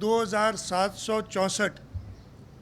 2,764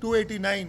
289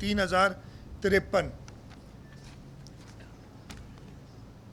3,053।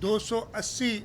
280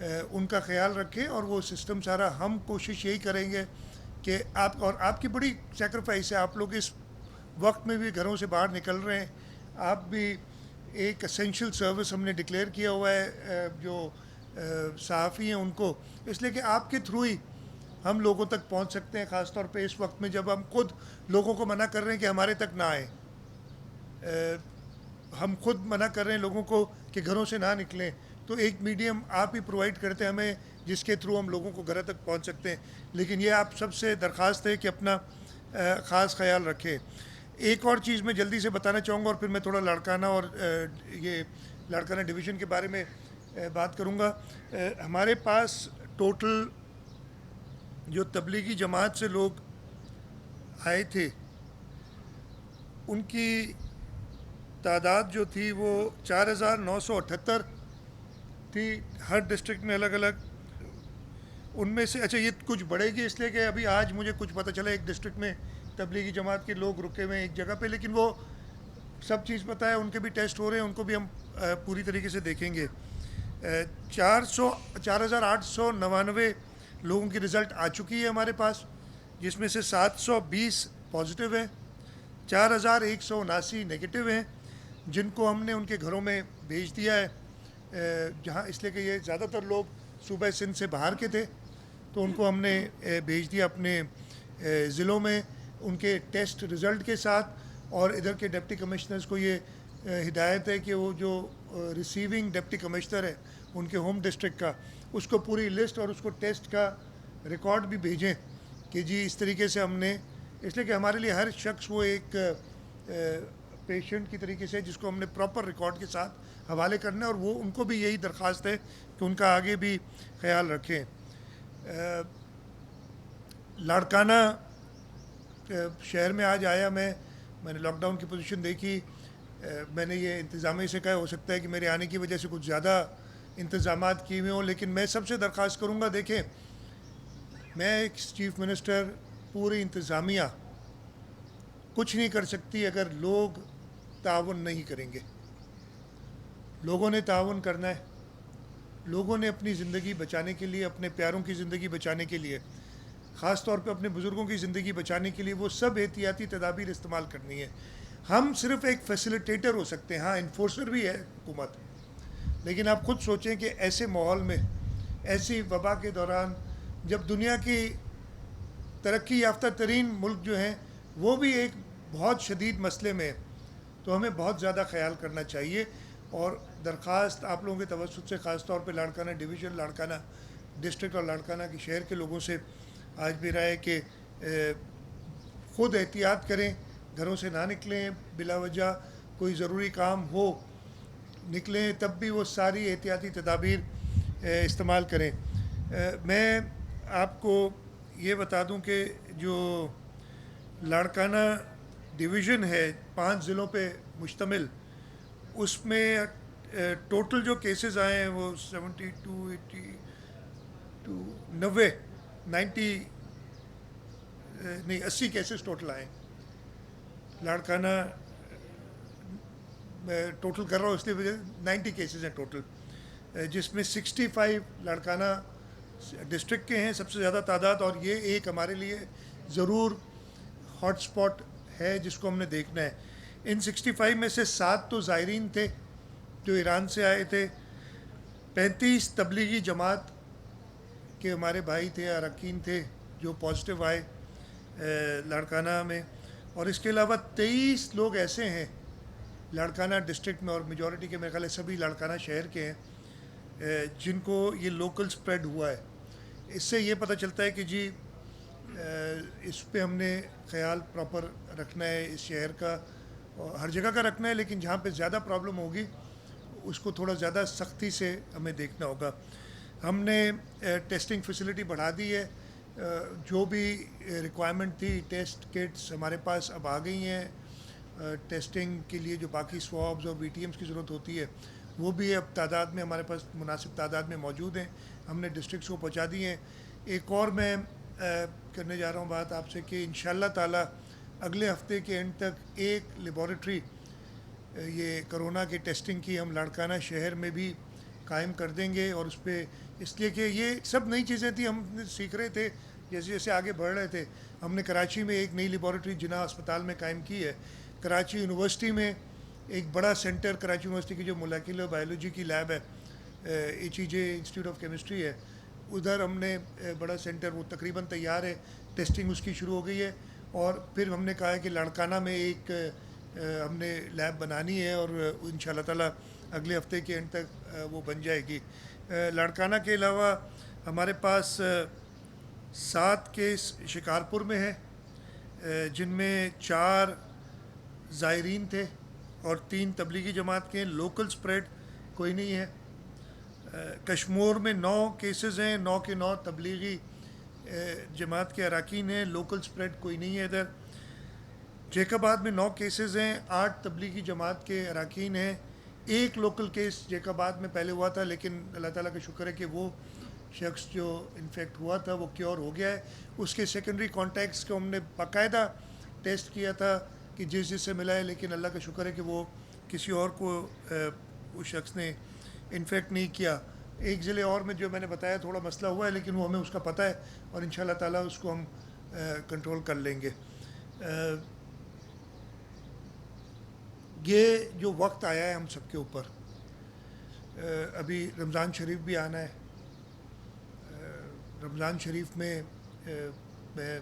ان کا خیال رکھیں اور وہ سسٹم سارا ہم کوشش یہی کریں گے کہ آپ کی بڑی سیکریفائس ہے, آپ لوگ اس وقت میں بھی گھروں سے باہر نکل رہے ہیں, آپ بھی ایک اسینشیل سروس ہم نے ڈکلیئر کیا ہوا ہے جو صحافی ہیں ان کو, اس لیے کہ آپ کے تھرو ہی ہم لوگوں تک پہنچ سکتے ہیں, خاص طور پہ اس وقت میں جب ہم خود لوگوں کو منع کر رہے ہیں کہ ہمارے تک نہ آئیں. ہم خود منع کر رہے ہیں لوگوں کو کہ گھروں سے نہ نکلیں, تو ایک میڈیم آپ ہی پرووائڈ کرتے ہیں ہمیں جس کے تھرو ہم لوگوں کو گھر تک پہنچ سکتے ہیں. لیکن یہ آپ سب سے درخواست ہے کہ اپنا خاص خیال رکھیں. ایک اور چیز میں جلدی سے بتانا چاہوں گا اور پھر میں تھوڑا لاڑکانہ اور یہ لاڑکانہ ڈویژن کے بارے میں بات کروں گا. ہمارے پاس ٹوٹل جو تبلیغی جماعت سے لوگ آئے تھے ان کی تعداد جو تھی وہ 4978 تھی, ہر ڈسٹرکٹ میں الگ الگ. ان میں سے اچھا یہ کچھ بڑھے گی اس لیے کہ ابھی آج مجھے کچھ پتہ چلا ایک ڈسٹرکٹ میں تبلیغی جماعت کے لوگ رکے ہوئے ہیں ایک جگہ پہ, لیکن وہ سب چیز پتہ ہے, ان کے بھی ٹیسٹ ہو رہے ہیں, ان کو بھی ہم پوری طریقے سے دیکھیں گے. 4899 لوگوں کی رزلٹ آ چکی ہے ہمارے پاس, جس میں سے 720 پازیٹیو ہیں, 4179 نگیٹو ہیں, جن کو ہم نے ان کے گھروں میں بھیج دیا ہے. جہاں اس لیے کہ یہ زیادہ تر لوگ صوبہ سندھ سے باہر کے تھے, تو ان کو ہم نے بھیج دیا اپنے ضلعوں میں ان کے ٹیسٹ رزلٹ کے ساتھ. اور ادھر کے ڈپٹی کمشنرز کو یہ ہدایت ہے کہ وہ جو ریسیونگ ڈپٹی کمشنر ہے ان کے ہوم ڈسٹرکٹ کا, اس کو پوری لسٹ اور اس کو ٹیسٹ کا ریکارڈ بھی بھیجیں کہ جی اس طریقے سے ہم نے, اس لیے کہ ہمارے لیے ہر شخص وہ ایک پیشنٹ کی طریقے سے جس کو ہم نے پراپر ریکارڈ کے ساتھ حوالے کرنا ہے, اور وہ ان کو بھی یہی درخواست ہے کہ ان کا آگے بھی خیال رکھیں. لاڑکانہ شہر میں آج آیا میں نے لاک ڈاؤن کی پوزیشن دیکھی, میں نے یہ انتظامیہ سے کہا ہو سکتا ہے کہ میرے آنے کی وجہ سے کچھ زیادہ انتظامات کیے ہوئے ہوں, لیکن میں سب سے درخواست کروں گا, دیکھیں میں ایک چیف منسٹر, پوری انتظامیہ کچھ نہیں کر سکتی اگر لوگ تعاون نہیں کریں گے. لوگوں نے تعاون کرنا ہے, لوگوں نے اپنی زندگی بچانے کے لیے, اپنے پیاروں کی زندگی بچانے کے لیے, خاص طور پہ اپنے بزرگوں کی زندگی بچانے کے لیے وہ سب احتیاطی تدابیر استعمال کرنی ہے. ہم صرف ایک فیسیلیٹیٹر ہو سکتے ہیں, ہاں انفورسر بھی ہے حکومت, لیکن آپ خود سوچیں کہ ایسے ماحول میں, ایسی وبا کے دوران, جب دنیا کی ترقی یافتہ ترین ملک جو ہیں وہ بھی ایک بہت شدید مسئلے میں, تو ہمیں بہت زیادہ خیال کرنا چاہیے. اور درخواست آپ لوگوں کے توسط سے خاص طور پہ لاڑکانہ ڈویژن, لاڑکانہ ڈسٹرکٹ اور لاڑکانہ کی شہر کے لوگوں سے آج بھی رائے کہ خود احتیاط کریں, گھروں سے نہ نکلیں, بلا وجہ کوئی ضروری کام ہو نکلیں, تب بھی وہ ساری احتیاطی تدابیر استعمال کریں. میں آپ کو یہ بتا دوں کہ جو لاڑکانہ ڈویژن ہے 5 ضلعوں پہ مشتمل, اس میں ٹوٹل جو کیسز آئے ہیں وہ 80 کیسز ٹوٹل آئے. لاڑکانہ میں ٹوٹل کر رہا ہوں اس لیے 90 کیسز ہیں ٹوٹل, جس میں 65 لاڑکانہ ڈسٹرکٹ کے ہیں سب سے زیادہ تعداد, اور یہ ایک ہمارے لیے ضرور ہاٹ سپاٹ ہے جس کو ہم نے دیکھنا ہے. ان 65 میں سے 7 تو زائرین تھے جو ایران سے آئے تھے, 35 تبلیغی جماعت کے ہمارے بھائی تھے, اراکین تھے جو پازیٹیو آئے لاڑکانہ میں, اور اس کے علاوہ 23 لوگ ایسے ہیں لاڑکانہ ڈسٹرکٹ میں, اور میجورٹی کے میرے خیال ہے سبھی لاڑکانہ شہر کے ہیں, جن کو یہ لوکل سپریڈ ہوا ہے. اس سے یہ پتہ چلتا ہے کہ جی اس پہ ہم نے خیال پراپر رکھنا ہے اس شہر کا, ہر جگہ کا رکھنا ہے, لیکن جہاں پہ زیادہ پرابلم ہوگی اس کو تھوڑا زیادہ سختی سے ہمیں دیکھنا ہوگا. ہم نے ٹیسٹنگ فیسلٹی بڑھا دی ہے, جو بھی ریکوائرمنٹ تھی ٹیسٹ کٹس ہمارے پاس اب آ گئی ہیں, ٹیسٹنگ کے لیے جو باقی سوابز اور بی ٹی ایمز کی ضرورت ہوتی ہے وہ بھی اب تعداد میں ہمارے پاس مناسب تعداد میں موجود ہیں, ہم نے ڈسٹرکٹس کو پہنچا دی ہیں. ایک اور میں کرنے جا رہا ہوں بات آپ سے کہ انشاءاللہ تعالی اگلے ہفتے کے اینڈ تک ایک لیبارٹری یہ کرونا کی ٹیسٹنگ کی ہم لاڑکانہ شہر میں بھی قائم کر دیں گے. اور اس پہ اس لیے کہ یہ سب نئی چیزیں تھیں, ہم سیکھ رہے تھے جیسے جیسے آگے بڑھ رہے تھے. ہم نے کراچی میں ایک نئی لیبارٹری جناح اسپتال میں قائم کی ہے. کراچی یونیورسٹی میں ایک بڑا سینٹر, کراچی یونیورسٹی کی جو مولیکولر بایولوجی کی لیب ہے, H E J institute of chemistry ہے, ادھر ہم نے بڑا سینٹر, وہ تقریباً تیار ہے, ٹیسٹنگ اس کی شروع ہو گئی ہے. اور پھر ہم نے کہا ہے کہ لاڑکانہ میں ایک ہم نے لیب بنانی ہے, اور ان شاء اللہ تعالیٰ اگلے ہفتے کے اینڈ تک وہ بن جائے گی. لاڑکانہ کے علاوہ ہمارے پاس 7 کیس شکارپور میں ہیں, جن میں 4 زائرین تھے اور 3 تبلیغی جماعت کے. لوکل سپریڈ کوئی نہیں ہے. کشمور میں 9 کیسز ہیں, 9 کے 9 تبلیغی جماعت کے اراکین ہیں. لوکل سپریڈ کوئی نہیں ہے ادھر. جیکب آباد میں 9 کیسز ہیں, 8 تبلیغی جماعت کے اراکین ہیں. ایک لوکل کیس جیکب آباد میں پہلے ہوا تھا, لیکن اللہ تعالیٰ کا شکر ہے کہ وہ شخص جو انفیکٹ ہوا تھا وہ کیور ہو گیا ہے. اس کے سیکنڈری کانٹیکٹس کو ہم نے باقاعدہ ٹیسٹ کیا تھا کہ جس سے ملا ہے, لیکن اللہ کا شکر ہے کہ وہ کسی اور کو اس شخص نے انفیکٹ نہیں کیا. ایک ضلع اور میں جو میں نے بتایا تھوڑا مسئلہ ہوا ہے, لیکن وہ ہمیں اس کا پتہ ہے, اور ان شاء اللہ تعالیٰ اس کو ہم کنٹرول کر لیں گے. یہ جو وقت آیا ہے ہم سب کے اوپر, ابھی رمضان شریف بھی آنا ہے. رمضان شریف میں میں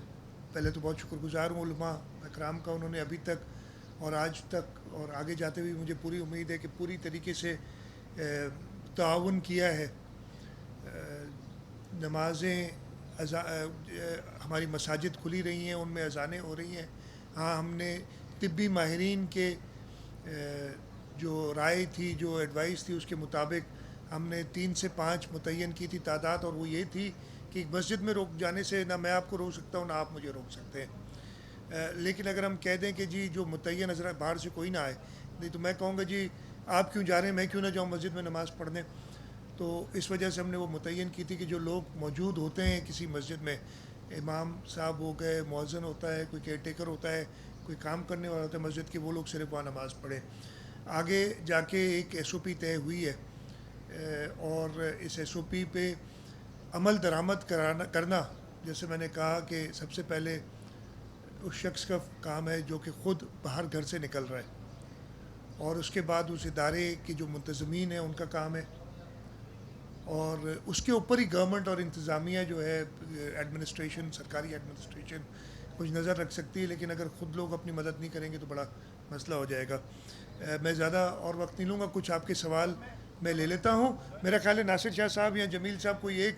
پہلے تو بہت شکر گزار ہوں علماء اکرام کا, انہوں نے ابھی تک اور آج تک اور آگے جاتے ہوئے مجھے پوری امید ہے کہ پوری طریقے سے تعاون کیا ہے. نمازیں ہماری مساجد کھلی رہی ہیں, ان میں اذانیں ہو رہی ہیں. ہاں, ہم نے طبی ماہرین کے جو رائے تھی, جو ایڈوائس تھی, اس کے مطابق ہم نے 3 سے 5 متعین کی تھی تعداد, اور وہ یہ تھی کہ ایک مسجد میں روک جانے سے نہ میں آپ کو روک سکتا ہوں نہ آپ مجھے روک سکتے ہیں. لیکن اگر ہم کہہ دیں کہ جی جو متعین حضرات باہر سے کوئی نہ آئے, نہیں تو میں کہوں گا جی آپ کیوں جا رہے ہیں, میں کیوں نہ جاؤں مسجد میں نماز پڑھنے. تو اس وجہ سے ہم نے وہ متعین کی تھی کہ جو لوگ موجود ہوتے ہیں کسی مسجد میں, امام صاحب ہو گئے, مؤذن ہوتا ہے, کوئی کیئر ٹیکر ہوتا ہے, کوئی کام کرنے والا ہوتا ہے مسجد کی, وہ لوگ صرف وہاں نماز پڑھیں. آگے جا کے ایک ایس او پی طے ہوئی ہے, اور اس ایس او پی پہ عمل درآمد کرنا, جیسے میں نے کہا کہ سب سے پہلے اس شخص کا کام ہے جو کہ خود باہر گھر سے نکل رہا ہے, اور اس کے بعد اس ادارے کے جو منتظمین ہیں ان کا کام ہے, اور اس کے اوپر ہی گورنمنٹ اور انتظامیہ جو ہے ایڈمنسٹریشن, سرکاری ایڈمنسٹریشن کچھ نظر رکھ سکتی ہے. لیکن اگر خود لوگ اپنی مدد نہیں کریں گے تو بڑا مسئلہ ہو جائے گا. میں زیادہ اور وقت نہیں لوں گا, کچھ آپ کے سوال میں لے لیتا ہوں. میرا خیال ہے ناصر شاہ صاحب یا جمیل صاحب کوئی ایک,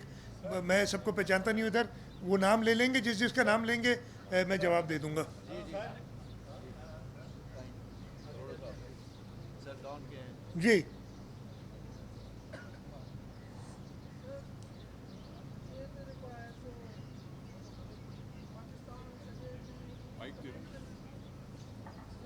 میں سب کو پہچانتا نہیں ہوں ادھر, وہ نام لے لیں گے, جس جس کا نام لیں گے میں جواب دے دوں گا. جی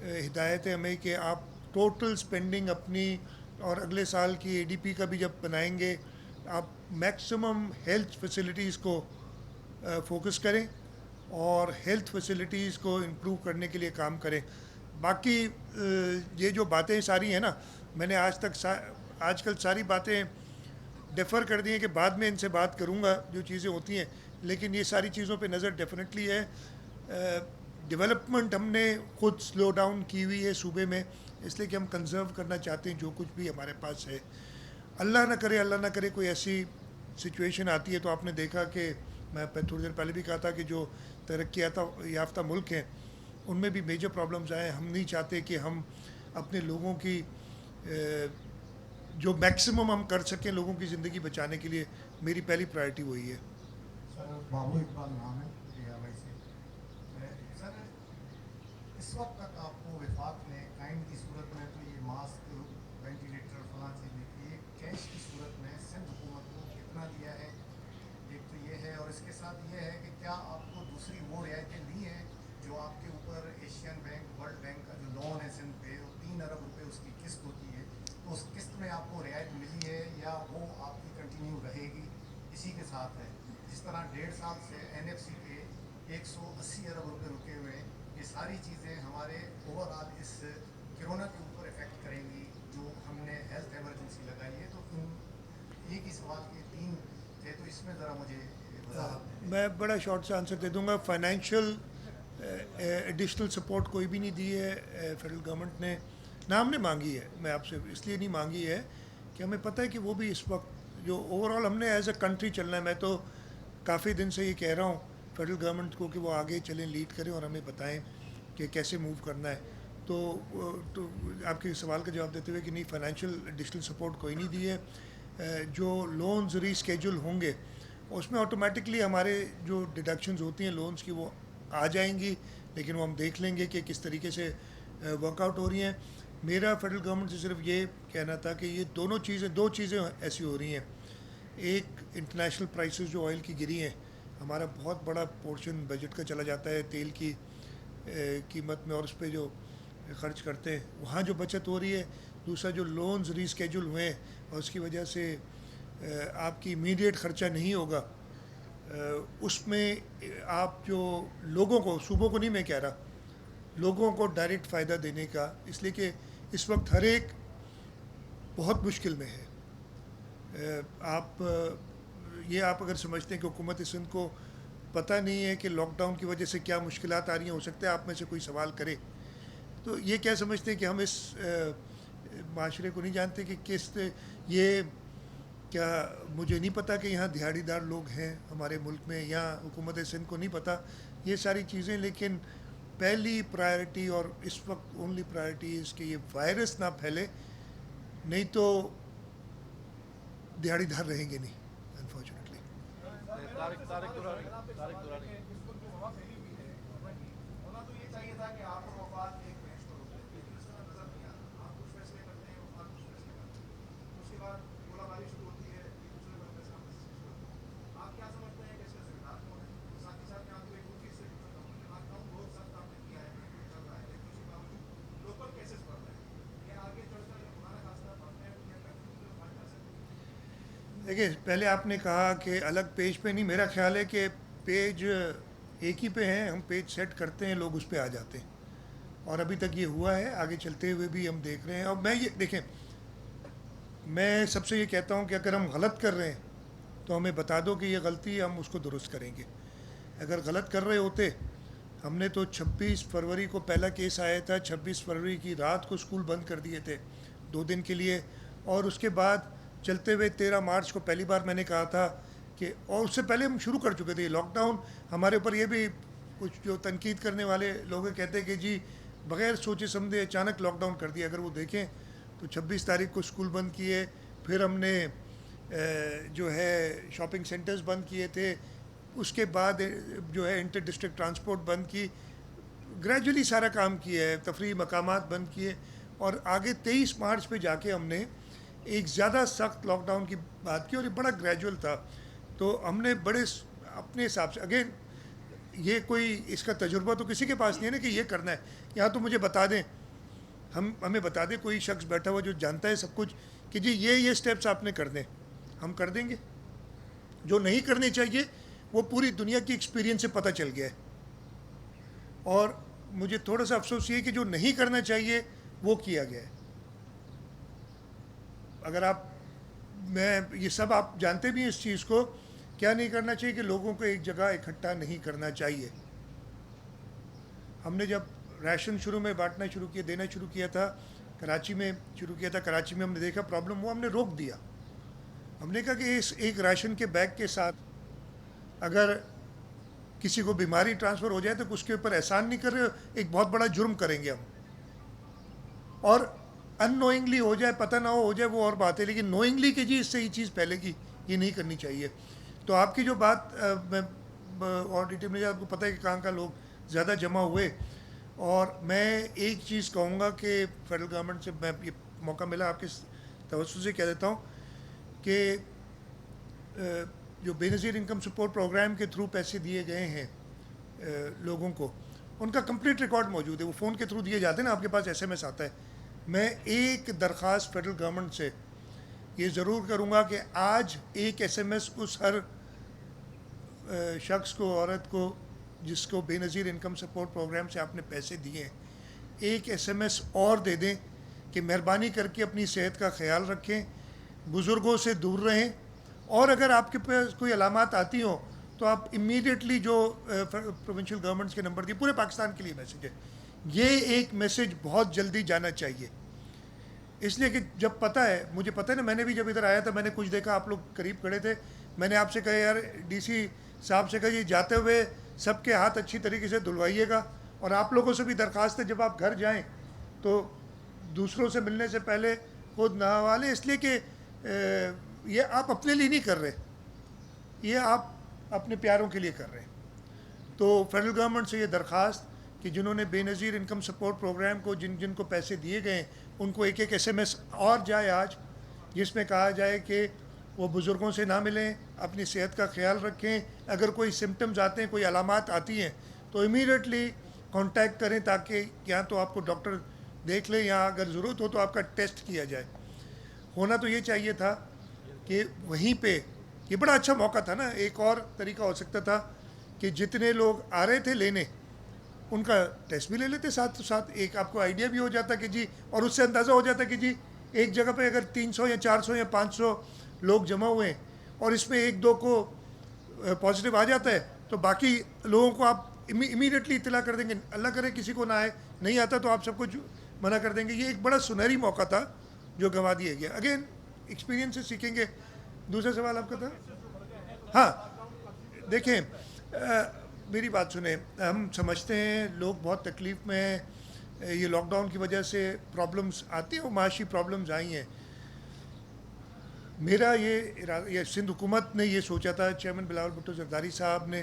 ہدایت ہے ہمیں کہ آپ ٹوٹل سپینڈنگ اپنی اور اگلے سال کی اے ڈی پی کا بھی جب بنائیں گے آپ میکسیمم ہیلتھ فیسلٹیز کو فوکس کریں اور ہیلتھ فیسلٹیز کو امپروو کرنے کے لیے کام کریں. باقی یہ جو باتیں ساری ہیں نا، میں نے آج کل ساری باتیں ڈیفر کر دی ہیں کہ بعد میں ان سے بات کروں گا جو چیزیں ہوتی ہیں، لیکن یہ ساری چیزوں پہ نظر ڈیفینیٹلی ہے. ڈیولپمنٹ ہم نے خود سلو ڈاؤن کی ہوئی ہے صوبے میں، اس لیے کہ ہم کنزرو کرنا چاہتے ہیں جو کچھ بھی ہمارے پاس ہے. اللہ نہ کرے کوئی ایسی سچویشن آتی ہے. تو آپ نے دیکھا کہ میں تھوڑی دیر پہلے بھی کہا تھا کہ جو ترقی یافتہ ملک ہیں ان میں بھی میجر پرابلمز آئے. ہم نہیں چاہتے کہ ہم اپنے لوگوں کی جو میکسیمم ہم کر سکیں لوگوں کی زندگی بچانے کے لیے، میری پہلی پرائرٹی وہی ہے. سر بابو اقبال نام ہے PTI سے. سر اس وقت تک آپ کو وفاق نے کائنڈ کی صورت میں تو یہ ماسک وینٹیلیٹر فلاں چیز یہ کیش کی صورت میں سندھ حکومت کو کتنا دیا ہے؟ ایک تو یہ ہے، اور اس کے ساتھ یہ ہے کہ کیا آپ کو دوسری وہ رعایتیں دی ہیں جو آپ کے اوپر ایشین بینک ورلڈ بینک کا جو لون ہے سندھ پہ 3 ارب روپے اس کی قسط ہوتی ہے، تو اس قسط میں آپ کو رعایت ملی ہے یا وہ آپ کی کنٹینیو رہے گی؟ اسی کے ساتھ ہے جس طرح 1.5 سال سے NFC کے 180 ارب روپے رکے ہوئے ہیں، یہ ساری چیزیں ہمارے اوور آل اس کرونا کے اوپر افیکٹ کریں گی جو ہم نے ہیلتھ ایمرجنسی لگائی ہے. تو ایک ہی سوال کے 3 تھے، تو اس میں ذرا مجھے میں بڑا شارٹ سے آنسر دے دوں گا. فائنینشیل ایڈیشنل سپورٹ کوئی بھی نہیں دی ہے فیڈرل گورنمنٹ نے، نہ ہم نے مانگی ہے. میں آپ سے اس لیے نہیں مانگی ہے کہ ہمیں پتہ ہے کہ وہ بھی اس وقت جو اوور آل ہم نے ایز اے کنٹری چلنا ہے. میں تو کافی دن سے یہ کہہ رہا ہوں فیڈرل گورنمنٹ کو کہ وہ آگے چلیں، لیڈ کریں اور ہمیں بتائیں کہ کیسے موو کرنا ہے. تو آپ کے سوال کا جواب دیتے ہوئے کہ نہیں، فائنینشیل ایڈیشنل سپورٹ کوئی نہیں دی ہے. جو لونز ری اسکیجول ہوں گے اس میں آٹومیٹکلی ہمارے جو ڈیڈکشنز ہوتی ہیں لونز کی وہ آ جائیں گی، لیکن وہ ہم دیکھ لیں گے کہ کس طریقے سے ورک آؤٹ ہو رہی ہیں. میرا فیڈرل گورنمنٹ سے صرف یہ کہنا تھا کہ یہ دو چیزیں ایسی ہو رہی ہیں. ایک انٹرنیشنل پرائسز جو آئل کی گری ہیں، ہمارا بہت بڑا پورشن بجٹ کا چلا جاتا ہے تیل کی قیمت میں اور اس پہ جو خرچ کرتے ہیں، وہاں جو بچت ہو رہی ہے. دوسرا جو لونز ری اسکیجول ہوئے ہیں اور اس کی وجہ سے آپ کی امیڈیٹ خرچہ نہیں ہوگا، اس میں آپ جو لوگوں کو، صوبوں کو نہیں میں کہہ رہا، لوگوں کو ڈائریکٹ فائدہ دینے کا، اس لیے کہ اس وقت ہر ایک بہت مشکل میں ہے. آپ اگر سمجھتے ہیں کہ حکومت سندھ کو پتہ نہیں ہے کہ لاک ڈاؤن کی وجہ سے کیا مشکلات آ رہی ہیں، ہو سکتا ہے آپ میں سے کوئی سوال کرے تو یہ کیا سمجھتے ہیں کہ ہم اس معاشرے کو نہیں جانتے کہ یہ کیا مجھے نہیں پتہ کہ یہاں دہاڑی دار لوگ ہیں ہمارے ملک میں، یہاں حکومت سندھ کو نہیں پتہ یہ ساری چیزیں. لیکن پہلی پرائرٹی اور اس وقت اونلی پرائرٹی اس کہ یہ وائرس نہ پھیلے، نہیں تو دہاڑی دار رہیں گے نہیں انفارچونیٹلی. دیکھیے، پہلے آپ نے کہا کہ الگ پیج پہ نہیں، میرا خیال ہے کہ پیج ایک ہی پہ ہیں. ہم پیج سیٹ کرتے ہیں، لوگ اس پہ آ جاتے ہیں، اور ابھی تک یہ ہوا ہے. آگے چلتے ہوئے بھی ہم دیکھ رہے ہیں. اور دیکھیں، میں سب سے یہ کہتا ہوں کہ اگر ہم غلط کر رہے ہیں تو ہمیں بتا دو کہ یہ غلطی، ہم اس کو درست کریں گے. اگر غلط کر رہے ہوتے، ہم نے تو 26 فروری کو پہلا کیس آیا تھا، 26 فروری کی رات کو اسکول بند کر دیے تھے 2 دن کے لیے. اور اس کے بعد چلتے ہوئے 13 مارچ کو پہلی بار میں نے کہا تھا کہ، اور اس سے پہلے ہم شروع کر چکے تھے لاک ڈاؤن. ہمارے اوپر یہ بھی کچھ جو تنقید کرنے والے لوگ کہتے ہیں کہ جی بغیر سوچے سمجھے اچانک لاک ڈاؤن کر دیا. اگر وہ دیکھیں تو 26 تاریخ کو اسکول بند کیے، پھر ہم نے جو ہے شاپنگ سینٹرز بند کیے تھے، اس کے بعد جو ہے انٹر ڈسٹرکٹ ٹرانسپورٹ بند کی، گریجولی سارا کام کیا ہے، تفریحی مقامات بند کیے. اور آگے 23 مارچ پہ جا کے ہم نے ایک زیادہ سخت لاک ڈاؤن کی بات کی، اور یہ بڑا گریجول تھا. تو ہم نے بڑے اپنے حساب سے، اگین یہ کوئی اس کا تجربہ تو کسی کے پاس نہیں ہے نا کہ یہ کرنا ہے. یہاں تو مجھے بتا دیں, ہمیں بتا دیں کوئی شخص بیٹھا ہوا جو جانتا ہے سب کچھ کہ جی یہ اسٹیپس آپ نے کر دیں, ہم کر دیں گے. جو نہیں کرنے چاہیے وہ پوری دنیا کی ایکسپیرینس سے پتہ چل گیا ہے. اور مجھے تھوڑا سا افسوس یہ کہ جو نہیں کرنا چاہیے وہ کیا گیا ہے. اگر میں یہ سب آپ جانتے بھی ہیں اس چیز کو, کیا نہیں کرنا چاہیے کہ لوگوں کو ایک جگہ اکٹھا نہیں کرنا چاہیے. ہم نے جب ریشن شروع میں بانٹنا دینا شروع کیا تھا, کراچی میں شروع کیا تھا, کراچی میں ہم نے دیکھا پرابلم ہوا, ہم نے روک دیا. ہم نے کہا کہ اس ایک راشن کے بیگ کے ساتھ اگر کسی کو بیماری ٹرانسفر ہو جائے تو اس کے اوپر احسان نہیں کر رہے, ایک بہت بڑا جرم کریں گے ہم. اور ان نوئنگلی ہو جائے, پتہ نہ ہو جائے وہ اور بات ہے, لیکن نوئنگلی کہ جی اس سے یہ چیز پہلے کی یہ نہیں کرنی چاہیے. تو آپ کی جو بات میں اور ڈیٹیل میں آپ کو پتہ ہے کہ کہاں لوگ زیادہ جمع ہوئے. اور میں ایک چیز کہوں گا کہ فیڈرل گورنمنٹ سے میں یہ موقع ملا آپ کے توسط سے کہہ دیتا ہوں کہ جو بے نظیر انکم سپورٹ پروگرام کے تھرو پیسے دیے گئے ہیں لوگوں کو, ان کا کمپلیٹ ریکارڈ موجود ہے. وہ فون کے تھرو دیے جاتے ہیں نا, آپ کے پاس SMS آتا ہے. میں ایک درخواست فیڈرل گورنمنٹ سے یہ ضرور کروں گا کہ آج ایک SMS اس ہر شخص کو, عورت کو جس کو بے نظیر انکم سپورٹ پروگرام سے آپ نے پیسے دیے ہیں, ایک SMS اور دے دیں کہ مہربانی کر کے اپنی صحت کا خیال رکھیں, بزرگوں سے دور رہیں, اور اگر آپ کے پاس کوئی علامات آتی ہوں تو آپ امیڈیٹلی جو پروونشل گورنمنٹس کے نمبر دیے, پورے پاکستان کے لیے میسیج ہے. یہ ایک میسیج بہت جلدی جانا چاہیے, اس لیے کہ جب پتہ ہے, مجھے پتہ ہے نا, میں نے بھی جب ادھر آیا تھا میں نے کچھ دیکھا, آپ لوگ قریب کھڑے تھے, میں نے آپ سے کہا یار DC صاحب سے کہا یہ جاتے ہوئے سب کے ہاتھ اچھی طریقے سے دھلوائیے گا. اور آپ لوگوں سے بھی درخواست ہے جب آپ گھر جائیں تو دوسروں سے ملنے سے پہلے خود نہوا لیں, اس لیے کہ یہ آپ اپنے لیے نہیں کر رہے, یہ آپ اپنے پیاروں کے لیے کر رہے ہیں. تو فیڈرل گورنمنٹ سے یہ درخواست کہ جنہوں نے بے نظیر انکم سپورٹ پروگرام کو جن کو پیسے دیے گئے ہیں ان کو ایک SMS اور جائے آج, جس میں کہا جائے کہ وہ بزرگوں سے نہ ملیں, اپنی صحت کا خیال رکھیں, اگر کوئی سمٹمز آتے ہیں, کوئی علامات آتی ہیں تو امیڈیٹلی کانٹیکٹ کریں تاکہ یا تو آپ کو ڈاکٹر دیکھ لیں یا اگر ضرورت ہو تو آپ کا ٹیسٹ کیا جائے. ہونا تو یہ چاہیے تھا کہ وہیں پہ, یہ بڑا اچھا موقع تھا نا. ایک اور طریقہ ہو سکتا تھا کہ جتنے لوگ آ رہے تھے لینے ان کا ٹیسٹ بھی لے لیتے ساتھ ساتھ, ایک آپ کو آئیڈیا بھی ہو جاتا کہ جی, اور اس سے اندازہ ہو جاتا کہ جی ایک جگہ پہ اگر 300 یا 400 یا 500 لوگ جمع ہوئے ہیں اور اس میں ایک دو کو پازیٹیو آ جاتا ہے تو باقی لوگوں کو آپ امیڈیٹلی اطلاع کر دیں گے. اللہ کرے کسی کو نہ آئے, نہیں آتا تو آپ سب کو منع کر دیں گے. یہ ایک بڑا سنہری موقع تھا جو گنوا دیا گیا. اگین ایکسپیرینس سے سیکھیں گے. دوسرا سوال آپ کا تھا. ہاں دیکھیں, میری بات سنیں, ہم سمجھتے ہیں لوگ بہت تکلیف میں ہیں, یہ لاک ڈاؤن کی وجہ سے پرابلمس آتی ہیں, وہ معاشی پرابلمس آئی ہیں. میرا یہ سندھ حکومت نے یہ سوچا تھا, چیئرمین بلاول بھٹو زرداری صاحب نے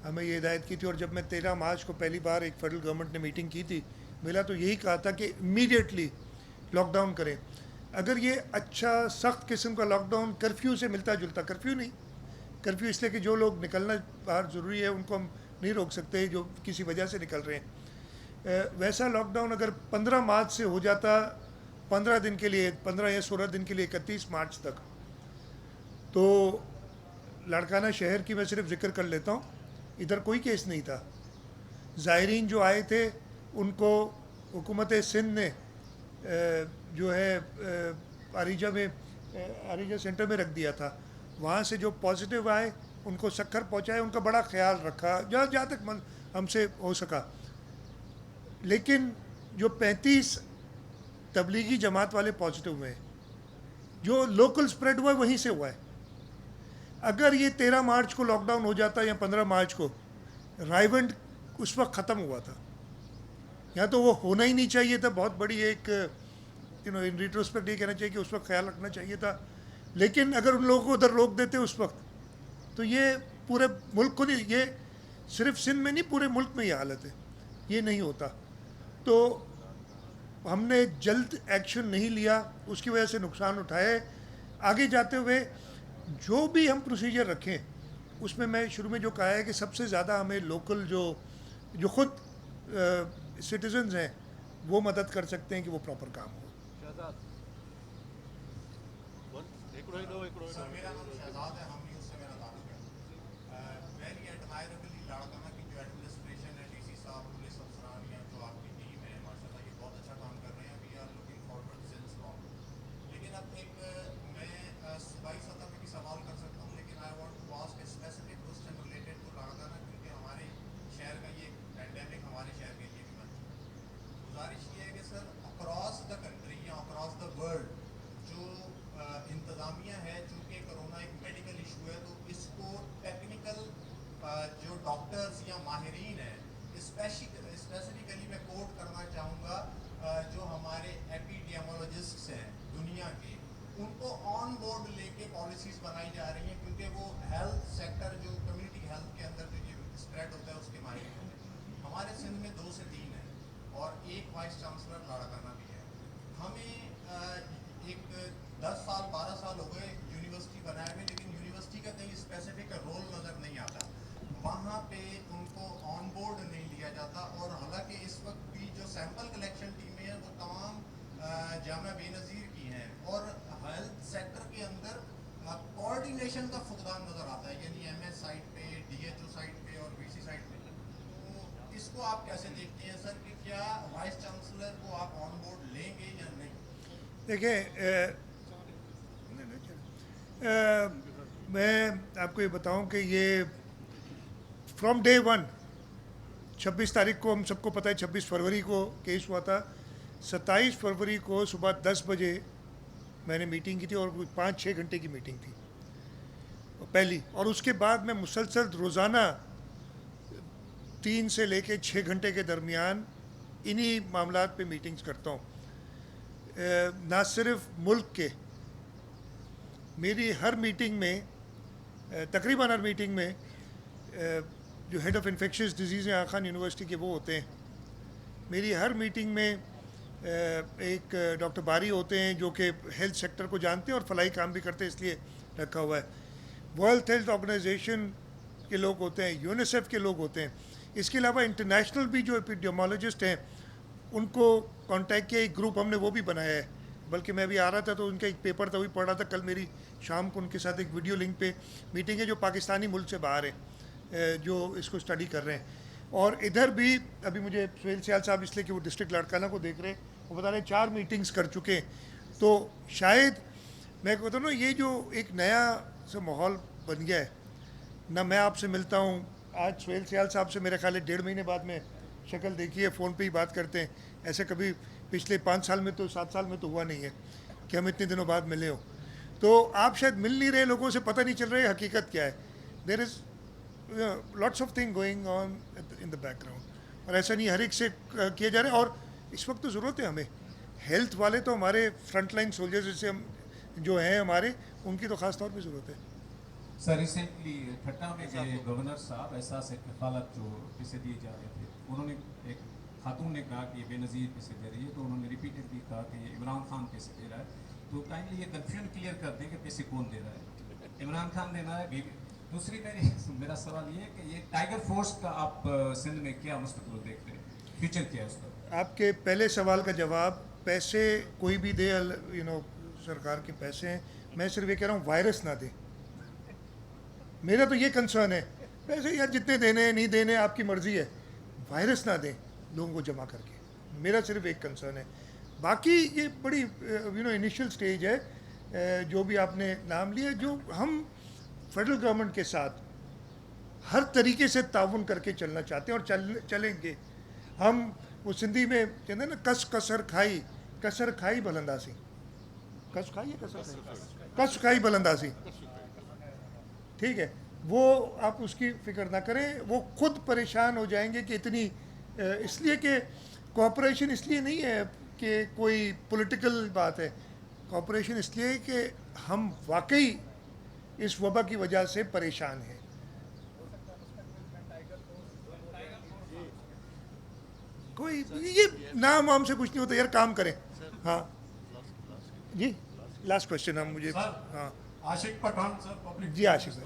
ہمیں یہ ہدایت کی تھی, اور جب میں 13 مارچ کو پہلی بار ایک فیڈرل گورنمنٹ نے میٹنگ کی تھی, میرا تو یہی کہا تھا کہ امیڈیٹلی لاک ڈاؤن کریں. اگر یہ اچھا سخت قسم کا لاک ڈاؤن کرفیو سے ملتا جلتا, کرفیو نہیں, کرفیو اس لیے کہ جو لوگ نکلنا باہر ضروری ہے ان کو ہم نہیں روک سکتے جو کسی وجہ سے نکل رہے ہیں, ویسا لاک ڈاؤن اگر 15 مارچ سے ہو جاتا 15 دن کے لیے, 15 یا 16 دن کے لیے 31 مارچ تک, تو لاڑکانہ شہر کی میں صرف ذکر کر لیتا ہوں, ادھر کوئی کیس نہیں تھا. زائرین جو آئے تھے ان کو حکومت سندھ نے جو ہے عریجہ سینٹر میں رکھ دیا تھا. وہاں سے جو پازیٹیو آئے ان کو سکھر پہنچائے, ان کا بڑا خیال رکھا جہاں تک ہم سے ہو سکا. لیکن جو 35 تبلیغی جماعت والے پازیٹیو ہوئے, جو لوکل سپریڈ ہوا ہے وہیں سے ہوا ہے. اگر یہ 13 مارچ کو لاک ڈاؤن ہو جاتا یا 15 مارچ کو, رائیونڈ اس وقت ختم ہوا تھا. یا تو وہ ہونا ہی نہیں چاہیے تھا, بہت بڑی ایک ان ریٹروسپیکٹ یہ کہنا چاہیے کہ اس وقت خیال رکھنا چاہیے تھا. لیکن اگر ان لوگوں کو ادھر روک دیتے اس وقت تو یہ پورے ملک کو نہیں, یہ صرف سندھ میں نہیں پورے ملک میں یہ حالت ہے, یہ نہیں ہوتا. تو ہم نے جلد ایکشن نہیں لیا, اس کی وجہ سے نقصان اٹھائے. آگے جاتے ہوئے جو بھی ہم پروسیجر رکھیں اس میں میں شروع میں جو کہا ہے کہ سب سے زیادہ ہمیں لوکل جو خود سٹیزنز ہیں وہ مدد کر سکتے ہیں کہ وہ پراپر کام ہو. سر میرا نام شہزاد ہے, ہم نیوز سے میرا تعلق ہے. ویری ایڈمائربلی لاڑکانہ کی جو ایڈمنسٹریشن ہے, ڈی سی صاحب, پولیس افسران یا جو آپ کی ٹیم ہے, ماشاء اللہ یہ بہت اچھا کام کر رہے ہیں. We are looking forward since long. لیکن اب ایک میں صوبائی سطح پہ بھی سوال کر سکتا ہوں, لیکن I want to ask a specific question related to Larkana, کیونکہ ہمارے شہر کا یہ پینڈیمک ہمارے شہر کے لیے بھی بن چکا ہے. گزارش یہ ہے کہ سر اکراس دا کنٹری یا اکراس دا ورلڈ جو انتظامیہ ہے, چونکہ کرونا ایک میڈیکل ایشو ہے, تو اس کو ٹیکنیکل جو ڈاکٹرز یا ماہرین ہیں, اسپیسیفکلی میں کوٹ کرنا چاہوں گا جو ہمارے ایپیڈیمولوجسٹس ہیں دنیا کے, ان کو آن بورڈ لے کے پالیسیز بنائی جا رہی ہیں, کیونکہ وہ ہیلتھ سیکٹر جو کمیونٹی ہیلتھ کے اندر جو یہ اسپریڈ ہوتا ہے اس کے ماہرین ہوتے ہیں. ہمارے سندھ میں 2 سے 3 ہیں اور ایک وائس چانسلر لاڑکانہ بھی ہے. ہمیں ایک 10 سال 12 سال ہو گئے یونیورسٹی بنائے ہوئے, لیکن یونیورسٹی کا کہیں اسپیسیفک رول نظر نہیں آتا, وہاں پہ ان کو آن بورڈ نہیں لیا جاتا. اور حالانکہ اس وقت بھی جو سیمپل کلیکشن ٹیمیں ہیں وہ تمام جامعہ بے نظیر کی ہیں, اور ہیلتھ سیکٹر کے اندر کوآرڈینیشن کا فقدان نظر آتا ہے, یعنی ایم ایس سائٹ پہ, ڈی ایچ او سائٹ پہ اور وی سی سائٹ پہ. تو اس کو آپ کیسے دیکھتے ہیں سر, کہ کیا وائس چانسلر کو آپ آن بورڈ لیں گے یا نہیں؟ دیکھیں, میں آپ کو یہ بتاؤں کہ یہ فرام ڈے 1 26 تاریخ کو ہم سب کو پتہ ہے 26 فروری کو کیس ہوا تھا. 27 فروری کو صبح 10 بجے میں نے میٹنگ کی تھی, اور 5-6 گھنٹے کی میٹنگ تھی پہلی, اور اس کے بعد میں مسلسل روزانہ 3 سے لے کے 6 گھنٹے کے درمیان انہی معاملات پہ میٹنگز کرتا ہوں. نہ صرف ملک کے, میری ہر میٹنگ میں, تقریباً ہر میٹنگ میں جو ہیڈ آف انفیکشس ڈیزیز ہیں آخان یونیورسٹی کے وہ ہوتے ہیں. میری ہر میٹنگ میں ایک ڈاکٹر باری ہوتے ہیں جو کہ ہیلتھ سیکٹر کو جانتے ہیں اور فلاحی کام بھی کرتے ہیں, اس لیے رکھا ہوا ہے. ورلڈ ہیلتھ آرگنائزیشن کے لوگ ہوتے ہیں, یونیسیف کے لوگ ہوتے ہیں. اس کے علاوہ انٹرنیشنل بھی جو ایپیڈیمولوجسٹ ہیں ان کو کانٹیکٹ کیا, ایک گروپ ہم نے وہ بھی بنایا ہے. بلکہ میں ابھی آ رہا تھا تو ان کا ایک پیپر تھا, وہی پڑھ رہا تھا. کل میری شام کو ان کے ساتھ ایک ویڈیو لنک پہ میٹنگ ہے جو پاکستانی ملک سے باہر ہے, جو اس کو اسٹڈی کر رہے ہیں. اور ادھر بھی ابھی مجھے سہیل سیال صاحب, اس لیے کہ وہ ڈسٹرکٹ لاڑکانہ کو دیکھ رہے ہیں, وہ بتا رہے ہیں 4 میٹنگز کر چکے ہیں. تو شاید میں کہتا ہوں نا, یہ جو ایک نیا سا ماحول بن گیا ہے, نہ میں آپ سے ملتا ہوں. آج سہیل سیال صاحب سے میرے خیال ہے 1.5 مہینے بعد میں شکل دیکھی ہے, فون پہ ہی بات کرتے ہیں. ایسے کبھی پچھلے 5 سال میں تو 7 سال میں تو ہوا نہیں ہے کہ ہم اتنے دنوں بعد ملے ہوں. تو آپ شاید مل نہیں رہے, لوگوں سے پتہ نہیں چل رہا ہے حقیقت کیا ہے. There is lots of thing going on in the background, اور ایسا نہیں ہر ایک سے کیا جا رہا ہے. اور اس وقت تو ضرورت ہے ہمیں, ہیلتھ والے تو ہمارے فرنٹ لائن سولجرز جیسے ہم جو ہیں ہمارے, ان کی تو خاص طور پہ ضرورت ہے. سر ریسنٹلی ٹھٹا میں جو گورنر صاحب احساس کفالت جو پیسے دیے جا رہے تھے, انہوں نے ایک خاتون نے کہا کہ یہ بے نظیر پیسے دے رہی ہے, تو انہوں نے ریپیٹڈلی کہا کہ یہ عمران خان پیسے دے رہا ہے. تو کائنڈلی یہ کنفیوژن کلیئر کر دیں کہ پیسے کون دے رہا ہے, عمران خان دینا ہے. دوسری میرا سوال یہ ہے کہ یہ ٹائیگر فورس کا آپ سندھ میں کیا مستقبل دیکھتے ہیں, فیوچر کیا ہے اس کا؟ آپ کے پہلے سوال کا جواب, پیسے کوئی بھی دے, سرکار کے پیسے ہیں. میں صرف یہ کہہ رہا ہوں وائرس نہ دے. میرا تو یہ کنسرن ہے, پیسے یار جتنے دینے ہیں نہیں دینے آپ کی مرضی ہے, وائرس نہ دیں لوگوں کو جمع کر کے. میرا صرف ایک کنسرن ہے. باقی یہ بڑی انیشیل سٹیج ہے جو بھی آپ نے نام لیا, جو ہم فیڈرل گورنمنٹ کے ساتھ ہر طریقے سے تعاون کر کے چلنا چاہتے ہیں اور چلیں گے. ہم وہ سندھی میں کہتے ہیں نا, کسر کھائی بلنداسی, کس کھائی بلنداسی, ٹھیک ہے. وہ آپ اس کی فکر نہ کریں, وہ خود پریشان ہو جائیں گے کہ اتنی, اس لیے کہ کوآپریشن اس لیے نہیں ہے کہ کوئی پولیٹیکل بات ہے. کوآپریشن اس لیے کہ ہم واقعی اس وبا کی وجہ سے پریشان ہیں. کوئی یہ نام وام سے کچھ نہیں ہوتا یار, کام کریں. ہاں جی, لاسٹ کوشچن ہم مجھے. عاشق پٹھان سر, پبلک جی عاشق سر,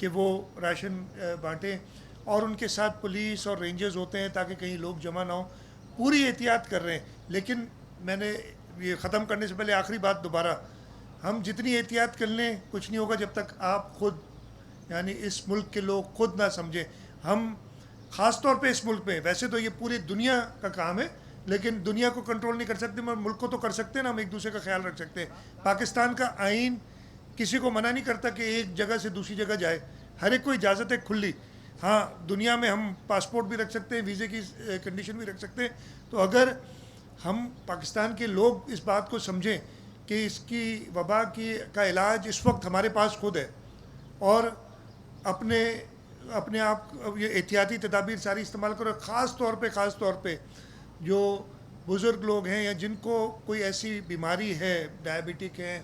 کہ وہ راشن بانٹیں, اور ان کے ساتھ پولیس اور رینجرز ہوتے ہیں تاکہ کہیں لوگ جمع نہ ہوں. پوری احتیاط کر رہے ہیں. لیکن میں نے یہ ختم کرنے سے پہلے آخری بات دوبارہ, ہم جتنی احتیاط کر لیں کچھ نہیں ہوگا جب تک آپ خود, یعنی اس ملک کے لوگ خود نہ سمجھیں. ہم خاص طور پہ اس ملک میں, ویسے تو یہ پوری دنیا کا کام ہے لیکن دنیا کو کنٹرول نہیں کر سکتے, مگر ملک کو تو کر سکتے ہیں نا, ہم ایک دوسرے کا خیال رکھ سکتے ہیں. پاکستان کا آئین کسی کو منع نہیں کرتا کہ ایک جگہ سے دوسری جگہ جائے, ہر ایک کو اجازت ہے کھلی. ہاں دنیا میں ہم پاسپورٹ بھی رکھ سکتے ہیں, ویزے کی کنڈیشن بھی رکھ سکتے ہیں. تو اگر ہم پاکستان کے لوگ اس بات کو سمجھیں کہ اس کی وبا کا علاج اس وقت ہمارے پاس خود ہے, اور اپنے آپ یہ احتیاطی تدابیر ساری استعمال کرو, خاص طور پہ جو بزرگ لوگ ہیں یا جن کو کوئی ایسی بیماری ہے, ڈائبٹک ہیں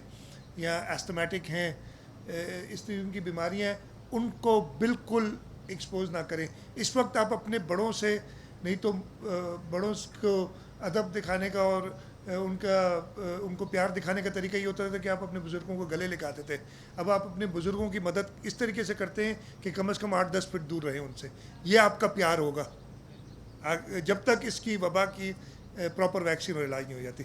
یا ایستھمیٹک ہیں, اس طرح کی بیماریاں ہیں, ان کو بالکل ایکسپوز نہ کریں. اس وقت آپ اپنے بڑوں سے, نہیں تو بڑوں کو ادب دکھانے کا اور ان کو پیار دکھانے کا طریقہ یہ ہوتا تھا کہ آپ اپنے بزرگوں کو گلے لگاتے تھے. اب آپ اپنے بزرگوں کی مدد اس طریقے سے کرتے ہیں کہ کم از کم 8-10 فٹ دور رہیں ان سے. یہ آپ کا پیار ہوگا جب تک اس کی وبا کی پراپر ویکسین اور علاج نہیں ہو جاتی.